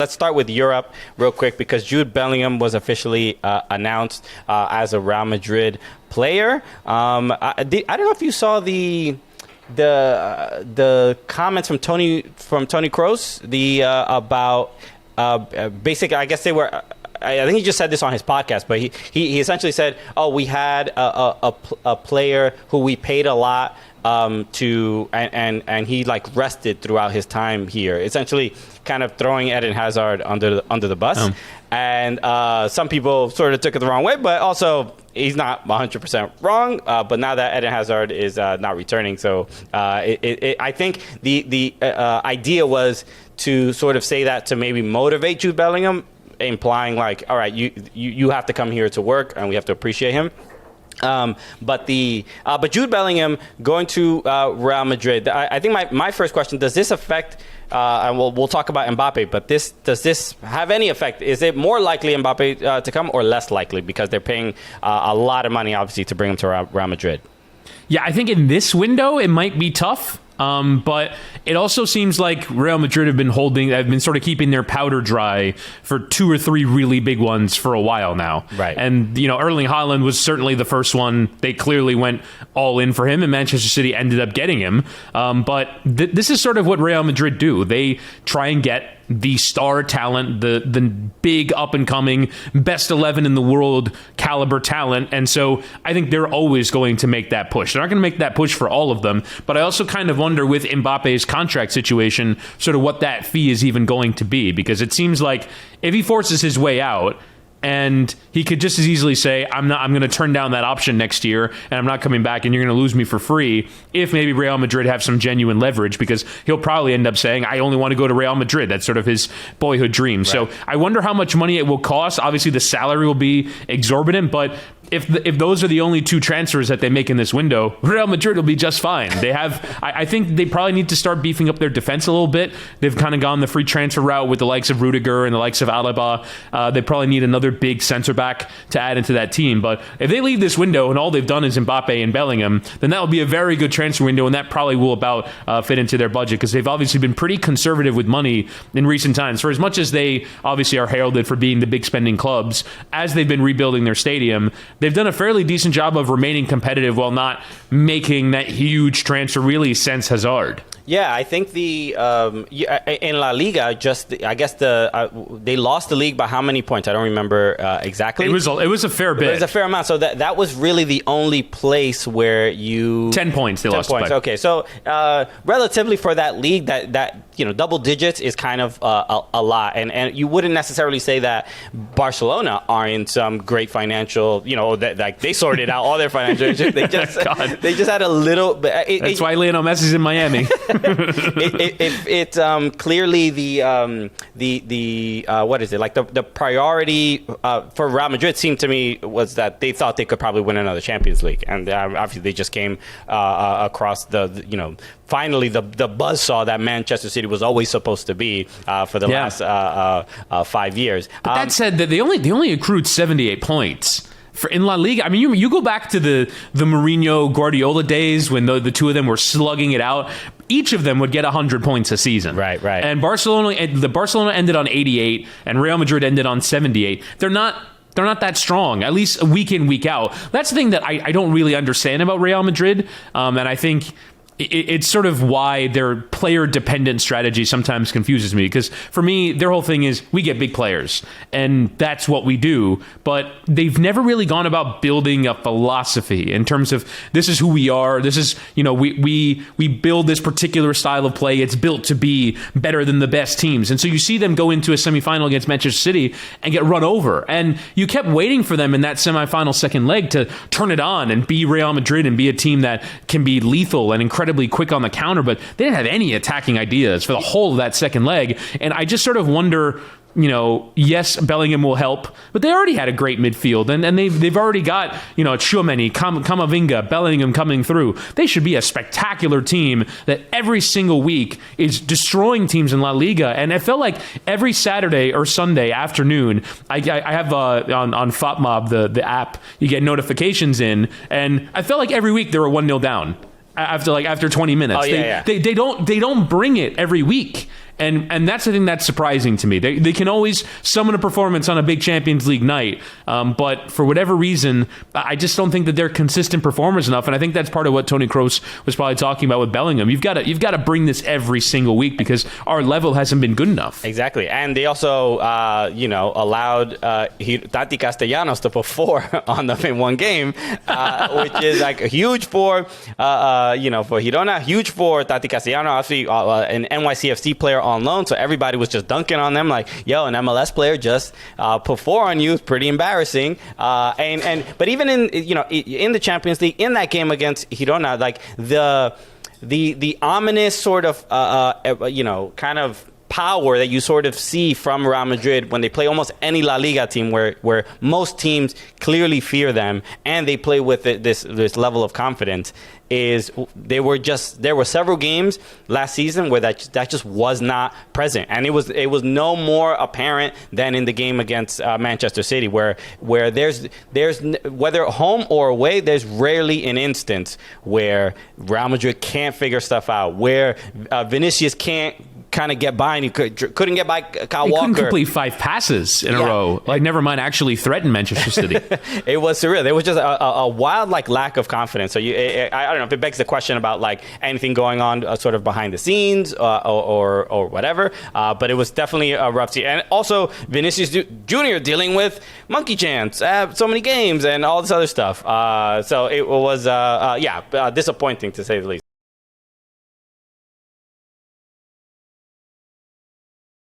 Let's start with Europe real quick because Jude Bellingham was officially announced as a Real Madrid player. I don't know if you saw the comments from Tony Kroos about basically. I guess they were. I think he just said this on his podcast, but he essentially said, "Oh, we had a player who we paid a lot and he like rested throughout his time here." Essentially, kind of throwing Eden Hazard under the bus, and some people sort of took it the wrong way, but also he's not 100% wrong. But now that Eden Hazard is not returning, so I think the idea was to sort of say that to maybe motivate Jude Bellingham, implying like, all right, you have to come here to work and we have to appreciate him. But Jude Bellingham going to Real Madrid, I think my first question, does this affect, and we'll talk about Mbappe, but does this have any effect? Is it more likely Mbappe to come or less likely because they're paying a lot of money, obviously, to bring him to Real Madrid? Yeah, I think in this window, it might be tough. But it also seems like Real Madrid have been sort of keeping their powder dry for 2 or 3 really big ones for a while now. Right. And, Erling Haaland was certainly the first one. They clearly went all in for him, and Manchester City ended up getting him. But this is sort of what Real Madrid do. They try and get the star talent, the big up-and-coming, best 11 in the world caliber talent. And so I think they're always going to make that push. They're not going to make that push for all of them. But I also kind of wonder with Mbappe's contract situation, sort of what that fee is even going to be. Because it seems like if he forces his way out, and he could just as easily say, I'm going to turn down that option next year, and I'm not coming back, and you're going to lose me for free, if maybe Real Madrid have some genuine leverage, because he'll probably end up saying, I only want to go to Real Madrid. That's sort of his boyhood dream. Right. So I wonder how much money it will cost. Obviously, the salary will be exorbitant, but if those are the only 2 transfers that they make in this window, Real Madrid will be just fine. They have, I think they probably need to start beefing up their defense a little bit. They've kind of gone the free transfer route with the likes of Rudiger and the likes of Alaba. They probably need another big center back to add into that team. But if they leave this window and all they've done is Mbappe and Bellingham, then that will be a very good transfer window, and that probably will about fit into their budget, because they've obviously been pretty conservative with money in recent times. For as much as they obviously are heralded for being the big spending clubs, as they've been rebuilding their stadium, they've done a fairly decent job of remaining competitive while not making that huge transfer really since Hazard. Yeah, I think in La Liga, I guess they lost the league by how many points? I don't remember exactly. It was a fair bit. It was a fair amount. So that was really the only place where 10 points they lost. 10 points. By. Okay, so relatively for that league, that double digits is kind of a lot, and you wouldn't necessarily say that Barcelona are in some great financial, that they sorted out all their financial issues. They just had a little. That's why Lionel Messi's in Miami. It's clearly the what is it, like the priority for Real Madrid seemed to me was that they thought they could probably win another Champions League, and obviously they just came across finally the buzzsaw that Manchester City was always supposed to be for the last 5 years. But that said, that they only accrued 78 points. In La Liga, I mean, you go back to the Mourinho Guardiola days when the 2 of them were slugging it out. Each of them would get 100 points a season. Right. And Barcelona ended on 88, and Real Madrid ended on 78. They're not that strong, at least week in, week out. That's the thing that I don't really understand about Real Madrid, and I think it's sort of why their player-dependent strategy sometimes confuses me, because for me, their whole thing is we get big players, and that's what we do, but they've never really gone about building a philosophy in terms of this is who we are, this is, we build this particular style of play, it's built to be better than the best teams. And so you see them go into a semifinal against Manchester City and get run over, and you kept waiting for them in that semifinal second leg to turn it on and be Real Madrid and be a team that can be lethal and incredibly quick on the counter, but they didn't have any attacking ideas for the whole of that second leg. And I just sort of wonder, yes, Bellingham will help, but they already had a great midfield, and they've already got, Tchouaméni, Camavinga, Bellingham coming through. They should be a spectacular team that every single week is destroying teams in La Liga. And I felt like every Saturday or Sunday afternoon, I have on FotMob, the app, you get notifications in, and I felt like every week they were 1-0 down. After 20 minutes. Oh, yeah. They don't bring it every week. And that's the thing that's surprising to me. They can always summon a performance on a big Champions League night, but for whatever reason, I just don't think that they're consistent performers enough. And I think that's part of what Toni Kroos was probably talking about with Bellingham. You've got to bring this every single week because our level hasn't been good enough. Exactly, and they also allowed Tati Castellanos to put 4 on them in one game, which is like huge for Girona, huge for Tati Castellanos, obviously an NYCFC player on loan, so everybody was just dunking on them like, yo, an MLS player just put 4 on you. It's pretty embarrassing. But even in the Champions League, in that game against Girona, like the ominous sort of kind of power that you sort of see from Real Madrid when they play almost any La Liga team where most teams clearly fear them and they play with this level of confidence, is there were several games last season where that just was not present, and it was no more apparent than in the game against Manchester City, where there's whether home or away, there's rarely an instance where Real Madrid can't figure stuff out, where Vinicius can't kind of get by, and he couldn't get by Kyle Walker. He couldn't complete 5 passes in a row. Like, never mind actually threaten Manchester City. It was surreal. There was just a wild lack of confidence. So I don't know if it begs the question about like anything going on sort of behind the scenes or whatever. But it was definitely a rough season. And also Vinicius Jr. dealing with monkey chants, so many games, and all this other stuff. So it was disappointing to say the least.